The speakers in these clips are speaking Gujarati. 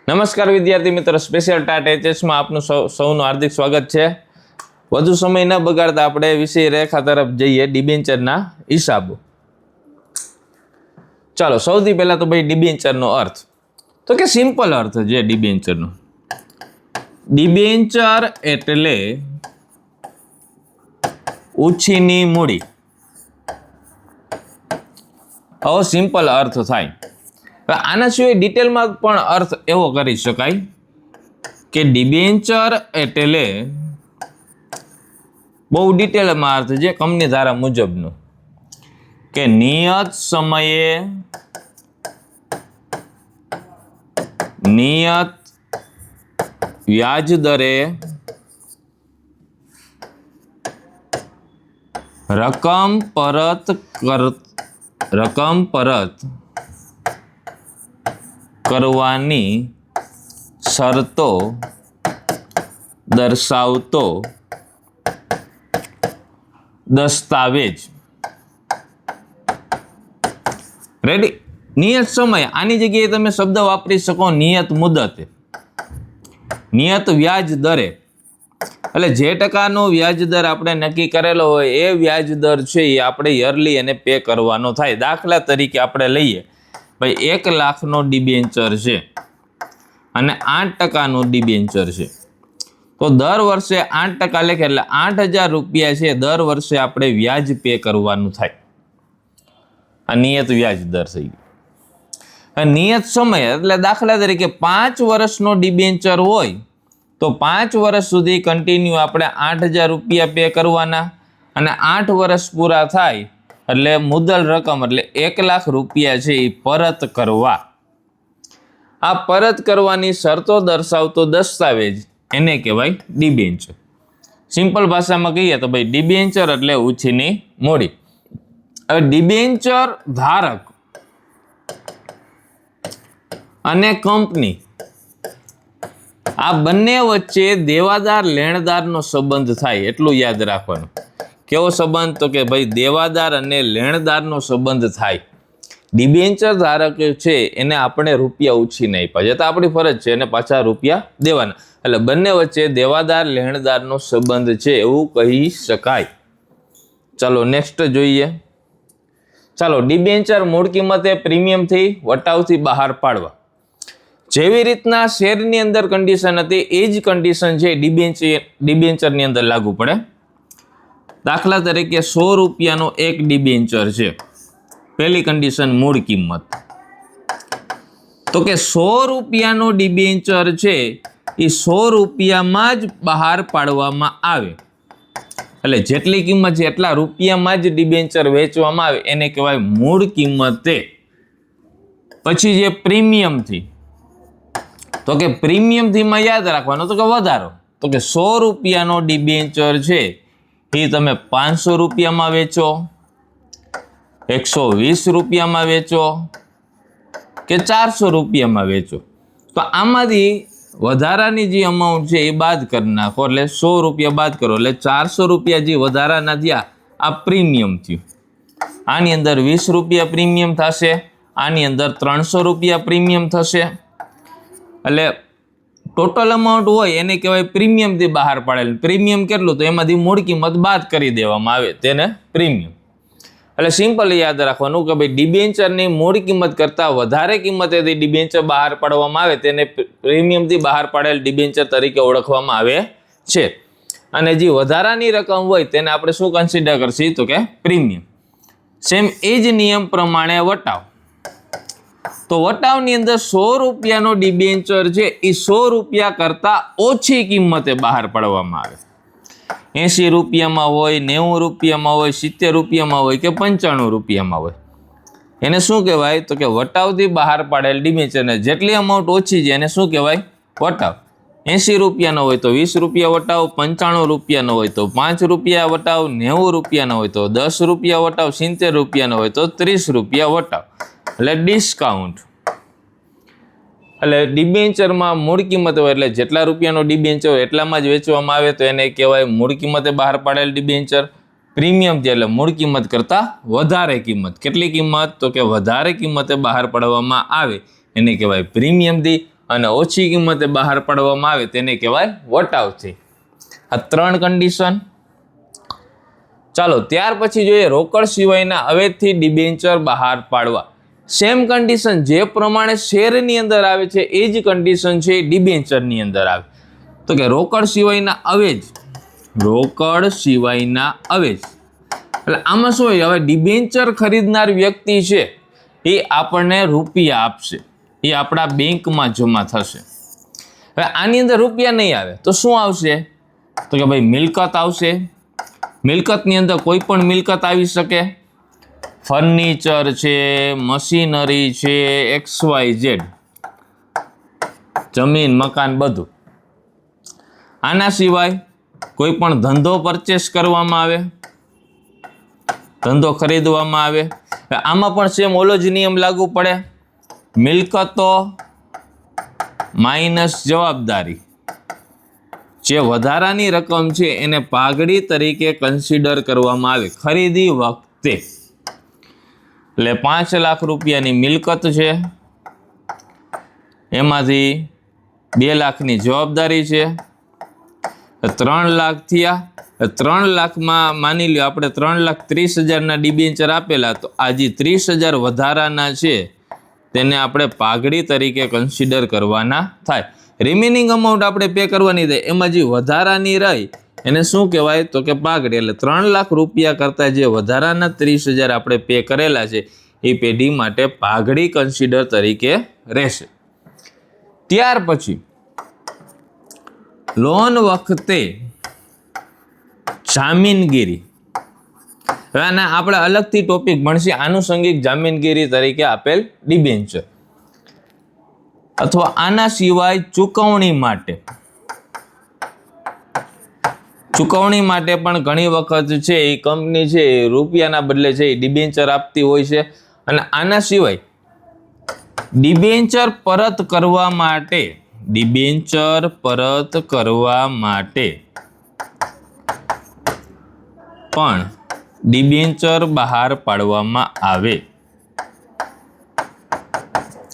નમસ્કાર વિદ્યાર્થી મિત્રો, સ્પેશિયલ ટાટ એચએસમાં આપનું સૌનું હાર્દિક સ્વાગત છે। વધુ સમય ન બગાડતા આપણે વિષય રેખા તરફ જઈએ, ડિબેન્ચરના હિસાબો। ચાલો, સૌથી પહેલા તો ભાઈ ડિબેન્ચરનો અર્થ, તો કે સિમ્પલ અર્થ છે ડિબેન્ચરનો। ડિબેન્ચર એટલે ઉછીની મૂડી, આવો સિમ્પલ અર્થ થાય। આના સિવાય ડિટેલમાં પણ અર્થ એવો કરી શકાય કે ડિબેન્ચર એટલે બહુ ડિટેલમાં અર્થ છે કંપની ધારા મુજબનો કે નિયત સમયે નિયત વ્યાજ દરે રકમ પરત કરવાની શરતો દર્શાવતો દસ્તાવેજ। રેડી? નિયત સમય, આની જગ્યાએ તમે શબ્દ વાપરી શકો નિયત મુદત, નિયત વ્યાજ દરે, એટલે જે ટકાનો વ્યાજ દર આપણે નક્કી કરેલો હોય એ વ્યાજ દર છે એ આપણે યરલી એને પે કરવાનો થાય। દાખલા તરીકે આપણે લઈએ ભાઈ 1 લાખનો ડિબેન્ચર છે અને 8% ડિબેન્ચર છે, તો દર વર્ષે 8% લેખે એટલે 8,000 રૂપિયા છે દર વર્ષે આપણે વ્યાજ પે કરવાનું થાય। આ નિયત વ્યાજ દર થઈ ગયો। નિયત સમય એટલે દાખલા તરીકે 5 વર્ષનો ડિબેન્ચર હોય તો 5 વર્ષ સુધી કન્ટિન્યુ આપણે 8,000 રૂપિયા પે કરવાના અને 8 વર્ષ પૂરા થાય એટલે મુદ્દલ રકમ એટલે 1 લાખ રૂપિયા છે એ પરત કરવા। આ પરત કરવાની શરતો દર્શાવતો દસ્તાવેજ એને કહેવાય ડિબેન્ચર। સિમ્પલ ભાષામાં કહીએ તો ભાઈ ડિબેન્ચર એટલે ઉછીની મૂડી। હવે ડિબેન્ચર ધારક અને કંપની આ બંને વચ્ચે દેવાદાર લેણદારનો સંબંધ થાય, એટલું યાદ રાખવાનું। કેવો સંબંધ? તો કે ભાઈ દેવાદાર અને લેણદારનો સંબંધ થાય। ડિબેન્ચર ધારક છે એને આપણે રૂપિયા ઉછીને આપ્યા છે તો આપણી ફરજ છે એને પાછા રૂપિયા દેવાના, એટલે બંને વચ્ચે દેવાદાર લેણદારનો સંબંધ છે એવું કહી શકાય। ચાલો નેક્સ્ટ જોઈએ। ચાલો, ડિબેન્ચર મૂળ કિંમતે પ્રીમિયમથી વટાવથી બહાર પાડવા। જેવી રીતના શેરની અંદર કન્ડિશન હતી એ જ કન્ડિશન છે ડિબેન્ચરની અંદર લાગુ પડે। દાખલા તરીકે 100 રૂપિયાનો એક ડિબેન્ચર છે, પહેલી કન્ડિશન મૂળ કિંમત, તો કે 100 રૂપિયાનો ડિબેન્ચર છે એ 100 રૂપિયામાં જ બહાર પાડવામાં આવે, એટલે જેટલી કિંમત છે એટલા રૂપિયામાં જ ડિબેન્ચર વેચવામાં આવે એને કહેવાય મૂળ કિંમતે। પછી જે પ્રીમિયમથી, તો કે પ્રીમિયમથી માં યાદ રાખવાનો તો કે વધારો, તો કે 100 રૂપિયાનો ડિબેન્ચર છે એ તમે 500 રૂપિયામાં વેચો, 120 રૂપિયામાં વેચો કે 400 રૂપિયામાં વેચો, તો આમાંથી વધારાની જે અમાઉન્ટ છે એ બાદ કરી નાખો, એટલે 100 રૂપિયા બાદ કરો એટલે 400 રૂપિયા જે વધારાના થયા આ પ્રીમિયમ થયું। આની અંદર 20 રૂપિયા પ્રીમિયમ થશે, આની અંદર 300 રૂપિયા પ્રીમિયમ થશે, એટલે ટોટલ અમાઉન્ટ હોય એને કહેવાય પ્રીમિયમથી બહાર પાડેલ। પ્રીમિયમ કેટલું? તો એમાંથી મૂળ કિંમત બાદ કરી દેવામાં આવે તેને પ્રીમિયમ। એટલે સિમ્પલ યાદ રાખવાનું કે ભાઈ ડિબેન્ચરની મૂળ કિંમત કરતાં વધારે કિંમતેથી ડિબેન્ચર બહાર પાડવામાં આવે તેને પ્રીમિયમથી બહાર પાડેલ ડિબેન્ચર તરીકે ઓળખવામાં આવે છે, અને જે વધારાની રકમ હોય તેને આપણે શું કન્સિડર કરશું? તો કે પ્રીમિયમ। સેમ એ જ નિયમ પ્રમાણે વટાવ, તો વટાવની અંદર 100 રૂપિયાનો ડિબેન્ચર છે એ 100 રૂપિયા કરતાં ઓછી કિંમતે બહાર પાડવામાં આવે, 80 રૂપિયામાં હોય, 90 રૂપિયામાં હોય, 70 રૂપિયામાં હોય કે 95 રૂપિયામાં હોય, એને શું કહેવાય? તો કે વટાવથી બહાર પાડેલ ડિબેન્ચરને જેટલી અમાઉન્ટ ઓછી છે એને શું કહેવાય? વટાવ। 80 રૂપિયાનો હોય તો 20 રૂપિયા વટાવ, 95 રૂપિયાનો હોય તો 5 રૂપિયા વટાવ, 90 રૂપિયાનો હોય તો 10 રૂપિયા વટાવ, 70 રૂપિયાનો હોય તો 30 રૂપિયા વટાવ, એટલે ડિસ્કાઉન્ટ। એટલે ડિબેન્ચરમાં મૂળ કિંમત હોય એટલે જેટલા રૂપિયાનો ડિબેન્ચર હોય એટલામાં જ વેચવામાં આવે તો એને કહેવાય મૂળ કિંમતે બહાર પાડેલ ડિબેન્ચર। પ્રીમિયમ છે એટલે મૂળ કિંમત કરતાં વધારે કિંમત, કેટલી કિંમત? તો કે વધારે કિંમતે બહાર પાડવામાં આવે એને કહેવાય પ્રીમિયમથી, અને ઓછી કિંમતે બહાર પાડવામાં આવે તેને કહેવાય વટાવથી. આ 3 કન્ડિશન. ચાલો ત્યાર પછી જોઈએ રોકડ સિવાયના અવેજથી ડિબેન્ચર બહાર પાડવા. સેમ કન્ડિશન જે પ્રમાણે શેરની અંદર આવે છે એ જ કન્ડિશન છે ડિબેન્ચરની અંદર આવે. તો કે રોકડ સિવાયના અવેજ, રોકડ સિવાયના અવેજ એટલે આમાં શું હોય, હવે ડિબેન્ચર ખરીદનાર વ્યક્તિ છે એ આપણને રૂપિયા આપશે, એ આપણા બેંકમાં જમા થશે. હવે આની અંદર રૂપિયા નહીં આવે તો શું આવશે, તો કે ભાઈ મિલકત આવશે. મિલકતની અંદર કોઈ પણ મિલકત આવી શકે, ફર્નિચર છે, મશીનરી છે, XYZ, જમીન મકાન બધું. આના સિવાય કોઈ પણ ધંધો પરચેસ કરવામાં આવે, ધંધો ખરીદવામાં આવે, આમાં પણ સેમ ઓલો જ નિયમ લાગુ પડે, મિલકતો માઇનસ જવાબદારી. જે વધારાની રકમ છે એને પાઘડી તરીકે કન્સિડર કરવામાં આવે ખરીદી વખતે. એટલે 5 લાખ રૂપિયાની મિલકત છે, એમાંથી 2 લાખની જવાબદારી છે, 3 લાખ થયા. 3 લાખમાં માની લો આપણે 3,30,000ના ડિબેન્ચર આપેલા, તો આ જે 30,000 વધારાના છે તેને આપણે પાઘડી તરીકે કન્સિડર કરવાના થાય. રિમેનિંગ અમાઉન્ટ આપણે પે કરવાની થાય, એમાં જે વધારાની રહી એને શું કહેવાય, તો કે પાઘડી. એટલે 3 લાખ રૂપિયા કરતાં જે વધારાના 30,000 આપણે પે કરેલા છે એ પેઢી માટે પાઘડી કન્સિડર તરીકે રહેશે. ત્યાર પછી લોન વખતે જામીનગીરી. હવે આના આપણે અલગથી ટોપિક ભણશે, આનુષંગિક જામીનગીરી તરીકે આપેલ ડિબેન્ચર અથવા આના સિવાય ચૂકવણી માટે. ચૂકવણી માટે પણ ઘણી વખત છે એ કંપની છે રૂપિયાના બદલે છે એ ડિબેન્ચર આપતી હોય છે. અને આના સિવાય ડિબેન્ચર પરત કરવા માટે, ડિબેન્ચર પરત કરવા માટે પણ ડિબેન્ચર બહાર પાડવામાં આવે,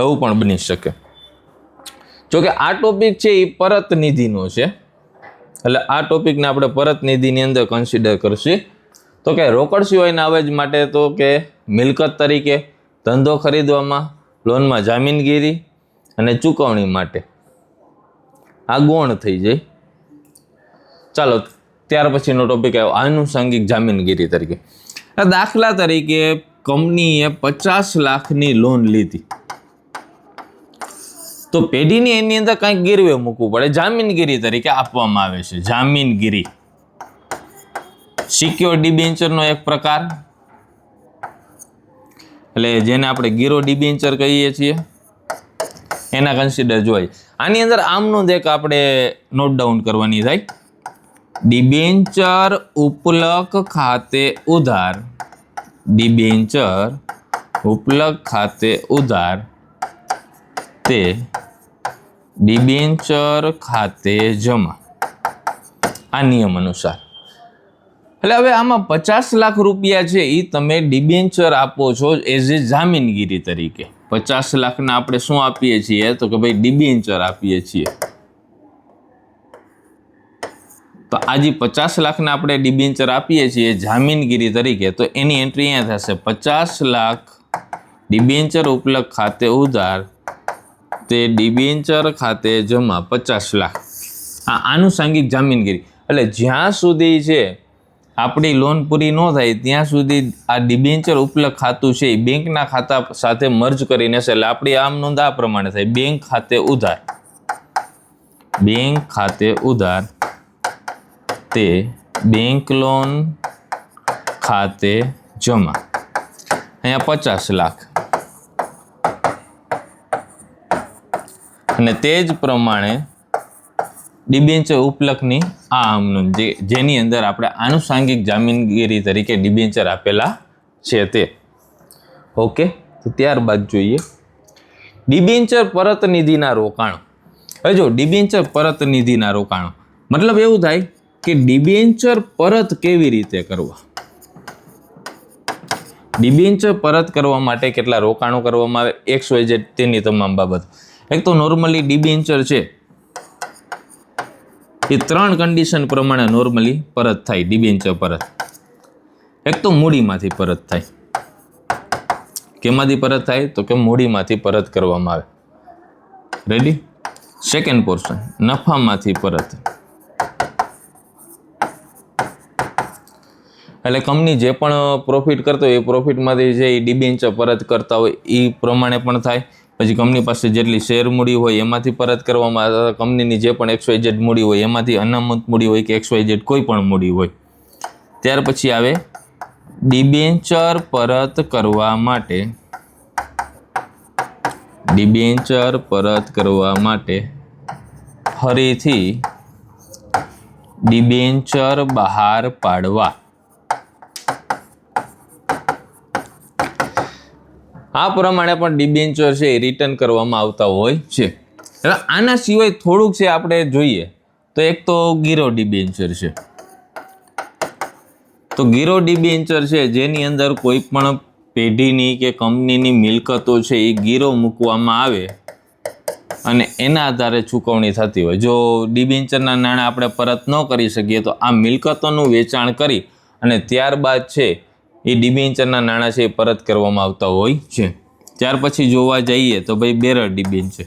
એવું પણ બની શકે. જોકે આ ટોપિક છે એ પરત નિધિનો છે, એટલે આ ટોપિકને આપણે પરત નિધિની અંદર કન્સિડર કરશું. તો કે રોકડ સિવાયના અવેજ માટે તો કે મિલકત તરીકે, ધંધો ખરીદવામાં, લોનમાં જામીનગીરી અને ચૂકવણી માટે આ ગૌણ થઈ જાય. ચાલો ત્યાર પછીનો ટોપિક આવ્યો આનુષંગિક જામીનગીરી તરીકે. દાખલા તરીકે કંપનીએ 50 લાખની લોન લીધી, તો પેઢીની એની અંદર કંઈક ગીરવે મૂકવું પડે, જામીનગીરી તરીકે આપવામાં આવે છે. જામીનગીરી સિક્યોર ડિબેન્ચરનો એક પ્રકાર, એટલે જેને આપણે ગીરો ડિબેન્ચર કહીએ છીએ એના કન્સિડર જોઈએ. આની અંદર આમનું દેખ આપણે નોટ ડાઉન કરવાની થાય. ડિબેન્ચર ઉપલક ખાતે ઉધાર, ડિબેન્ચર ઉપલક ખાતે ઉધાર તે ડિબેન્ચર ખાતે જમા, આ નિયમ અનુસાર. એટલે હવે આમાં 50 લાખ રૂપિયા છે એ તમે ડિબેન્ચર આપો છો એઝ એ જામીનગીરી તરીકે. 50 લાખના આપણે શું આપીએ છીએ, તો કે ભાઈ ડિબેન્ચર આપીએ છીએ. તો આ જે 50 લાખના આપણે ડિબેન્ચર આપીએ છીએ જામીનગીરી તરીકે, તો એની એન્ટ્રી અહીંયા થશે 50 લાખ ડિબેન્ચર ઉપલક ખાતે ઉધાર તે ડિબેન્ચર ખાતે જમા 50 લાખ. આ આનુષંગિક જામીનગીરી. એટલે જ્યાં સુધી છે આપણી લોન પૂરી ન થાય ત્યાં સુધી આ ડિબેન્ચર ઉપલક ખાતું છે એ બેંકના ખાતા સાથે મર્જ કરીને છે. એટલે આપણી આમ નોંધ આ પ્રમાણે થાય, બેંક ખાતે ઉધાર, બેંક ખાતે ઉધાર તે બેંક લોન ખાતે જમા, અહીંયા 50 લાખ. અને તે જ પ્રમાણે ડિબેન્ચર ઉપલકની આ આમનું જેની અંદર આપણે આનુષંગિક જામીનગીરી તરીકે ડિબેન્ચર આપેલા છે તે. ઓકે, તો ત્યારબાદ જોઈએ ડિબેન્ચર પરત નિધિના રોકાણો. હવે જો ડિબેન્ચર પરત નિધિના રોકાણો મતલબ એવું થાય કે ડિબેન્ચર પરત કેવી રીતે કરવા. ડિબેન્ચર પરત કરવા માટે કેટલા રોકાણો કરવામાં આવે, XYZ તેની તમામ બાબત. એક તો નોર્મલી ડિબેન્ચર છે એ 3 કન્ડિશન પ્રમાણે નોર્મલી પરત થાય ડિબેન્ચર પરત. એક તો મૂડીમાંથી પરત થાય. કેમાંથી પરત થાય? તો કે મૂડીમાંથી પરત કરવામાં આવે. રેડી? સેકન્ડ પોર્શન નફામાંથી પરત. એટલે કંપની જે પણ પ્રોફિટ કરતો હોય એ પ્રોફિટમાંથી જે ડિબેન્ચર પરત કરતા હોય એ પ્રમાણે પણ થાય. પછી કંપની પાસે જેટલી શેર મૂડી હોય એમાંથી પરત કરવામાં આવે. કંપનીની જે પણ XYZ મૂડી હોય એમાંથી અનામત મૂડી હોય કે XYZ કોઈ પણ મૂડી હોય. ત્યાર પછી આવે ડિબેન્ચર પરત કરવા માટે. ડિબેન્ચર પરત કરવા માટે ફરીથી ડિબેન્ચર બહાર પાડવા. આ પ્રમાણે પણ ડિબેન્ચર છે એ રિટર્ન કરવામાં આવતા હોય છે. હવે આના સિવાય થોડુંક છે આપણે જોઈએ તો એક તો ગીરો ડિબેન્ચર છે. તો ગીરો ડિબેન્ચર છે જેની અંદર કોઈ પણ પેઢીની કે કંપનીની મિલકતો છે એ ગીરો મૂકવામાં આવે અને એના આધારે ચૂકવણી થતી હોય. જો ડિબેન્ચરના નાણાં આપણે પરત ન કરી શકીએ તો આ મિલકતોનું વેચાણ કરી અને ત્યારબાદ છે એ ડિબેન્ચરના નાણાં છે એ પરત કરવામાં આવતા હોય છે. ત્યાર પછી જોવા જઈએ તો ભાઈ બેરર ડિબેન્ચર.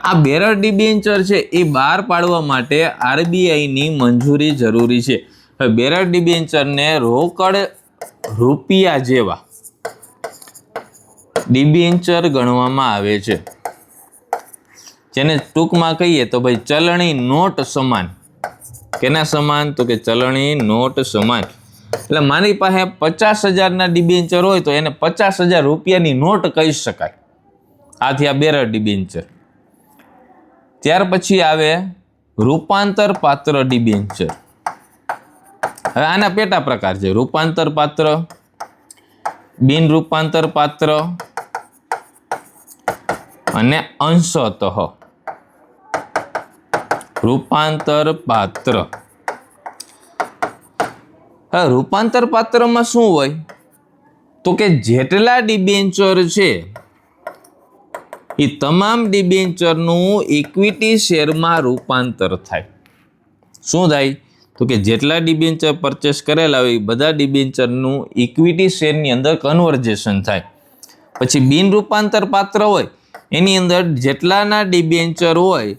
આ બેરર ડિબેન્ચર છે એ બહાર પાડવા માટે RBIની મંજૂરી જરૂરી છે. હવે બેરર ડિબેન્ચરને રોકડ રૂપિયા જેવા ડિબેન્ચર ગણવામાં આવે છે, જેને ટૂંકમાં કહીએ તો ભાઈ ચલણી નોટ સમાન. કેના સમાન? તો કે ચલણી નોટ સમાન. એટલે મારી પાસે 50,000ના ડિબેન્ચર હોય તો એને 50,000 રૂપિયાની નોટ કહી શકાય. આથી આ બેરર ડિબેન્ચર. ત્યાર પછી આવે રૂપાંતર પાત્ર ડિબેન્ચર. હવે આના પેટા પ્રકાર છે: રૂપાંતર પાત્ર, બિન રૂપાંતર પાત્ર અને અંશતઃ. રૂપાંતર પાત્ર. રૂપાંતર પાત્રમાં શું હોય? તો કે જેટલા ડિબેન્ચર છે એ તમામ ડિબેન્ચરનું ઇક્વિટી શેરમાં રૂપાંતર થાય. શું થાય? તો કે જેટલા ડિબેન્ચર પરચેસ કરેલા હોય એ બધા ડિબેન્ચરનું ઇક્વિટી શેરની અંદર કન્વર્ઝેશન થાય. પછી બિન રૂપાંતર પાત્ર હોય એની અંદર જેટલાના ડિબેન્ચર હોય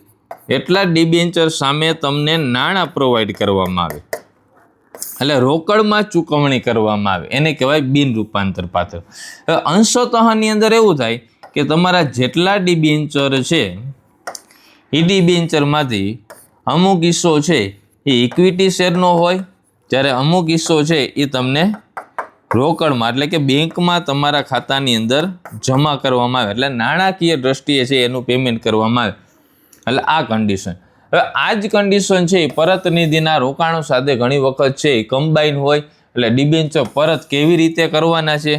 એટલા ડિબેન્ચર સામે તમને નાણાં પ્રોવાઈડ કરવામાં આવે, એટલે રોકડમાં ચૂકવણી કરવામાં આવે, એને કહેવાય બિન રૂપાંતર પાત્ર. અંશતઃની અંદર એવું થાય કે તમારા જેટલા ડિબેન્ચર છે એ ડિબેન્ચરમાંથી અમુક હિસ્સો છે એ ઇક્વિટી શેરનો હોય, જ્યારે અમુક હિસ્સો છે એ તમને રોકડમાં એટલે કે બેંકમાં તમારા ખાતાની અંદર જમા કરવામાં આવે, એટલે નાણાકીય દ્રષ્ટિએ છે એનું પેમેન્ટ કરવામાં આવે. એટલે આ કન્ડિશન. હવે આ જ કન્ડિશન છે એ પરત નિધિના રોકાણો સાથે ઘણી વખત છે એ કમ્બાઈન હોય. એટલે ડિબેન્ચર પરત કેવી રીતે કરવાના છે?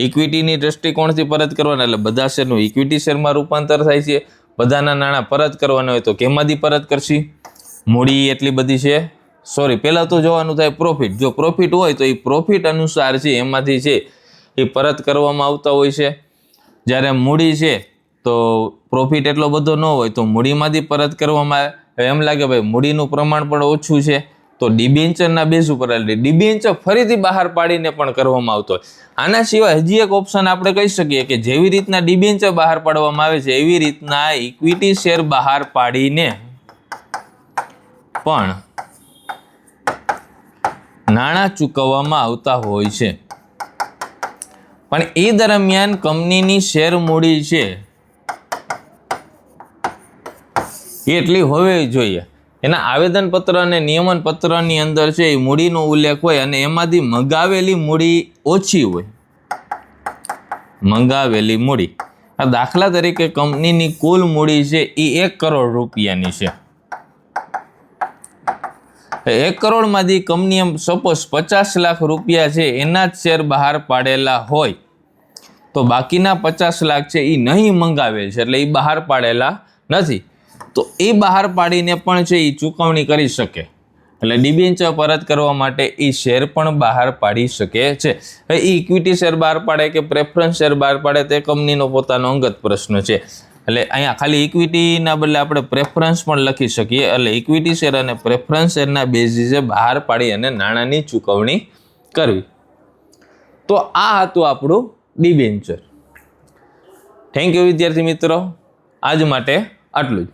ઇક્વિટીની દ્રષ્ટિકોણથી પરત કરવાના, એટલે બધા શેરનું ઇક્વિટી શેરમાં રૂપાંતર થાય છે. બધાના નાણાં પરત કરવાના હોય તો કેમાંથી પરત કરશી? મૂડી એટલી બધી છે, સોરી પહેલાં તો જોવાનું થાય પ્રોફિટ. જો પ્રોફિટ હોય તો એ પ્રોફિટ અનુસાર છે એમાંથી છે એ પરત કરવામાં આવતા હોય છે. જ્યારે મૂડી છે તો પ્રોફિટ એટલો બધો ન હોય તો મૂડીમાંથી પરત કરવામાં આવે. એમ લાગે ભાઈ મૂડીનું પ્રમાણ પણ ઓછું છે તો ડિબેન્ચરના બેઝ ઉપર ડિબેન્ચર ફરીથી બહાર પાડીને પણ કરવામાં આવતો હોય. આના સિવાય હજી એક ઓપ્શન આપણે કહી શકીએ કે જેવી રીતના ડિબેન્ચર બહાર પાડવામાં આવે છે એવી રીતના ઇક્વિટી શેર બહાર પાડીને પણ નાણાં ચૂકવવામાં આવતા હોય છે. પણ એ દરમિયાન કંપનીની શેર મૂડી છે એટલી હોવી જોઈએ. એના આવેદનપત્ર અને નિયમન પત્રની અંદર છે એ મૂડીનો ઉલ્લેખ હોય અને એમાંથી મંગાવેલી મૂડી ઓછી હોય. મંગાવેલી મૂડી, આ દાખલા તરીકે કંપનીની કુલ મૂડી છે એ 1 કરોડ રૂપિયાની છે. 1 કરોડમાંથી કંપનીએ સપોઝ 50 લાખ રૂપિયા છે એના જ શેર બહાર પાડેલા હોય તો બાકીના 50 લાખ છે એ નહીં મંગાવેલ છે, એટલે એ બહાર પાડેલા નથી. તો એ બહાર પાડીને પણ છે એ ચૂકવણી કરી શકે, એટલે ડિબેન્ચર પરત કરવા માટે એ શેર પણ બહાર પાડી શકે છે. હવે એ ઇક્વિટી શેર બહાર પાડે કે પ્રેફરન્સ શેર બહાર પાડે તે કંપનીનો પોતાનો અંગત પ્રશ્ન છે. એટલે અહીંયા ખાલી ઇક્વિટીના બદલે આપણે પ્રેફરન્સ પણ લખી શકીએ. એટલે ઇક્વિટી શેર અને પ્રેફરન્સ શેરના બેઝિસે બહાર પાડી અને નાણાંની ચૂકવણી કરવી. તો આ હતું આપણું ડિબેન્ચર. થેન્ક યુ વિદ્યાર્થી મિત્રો. આજ માટે આટલું જ.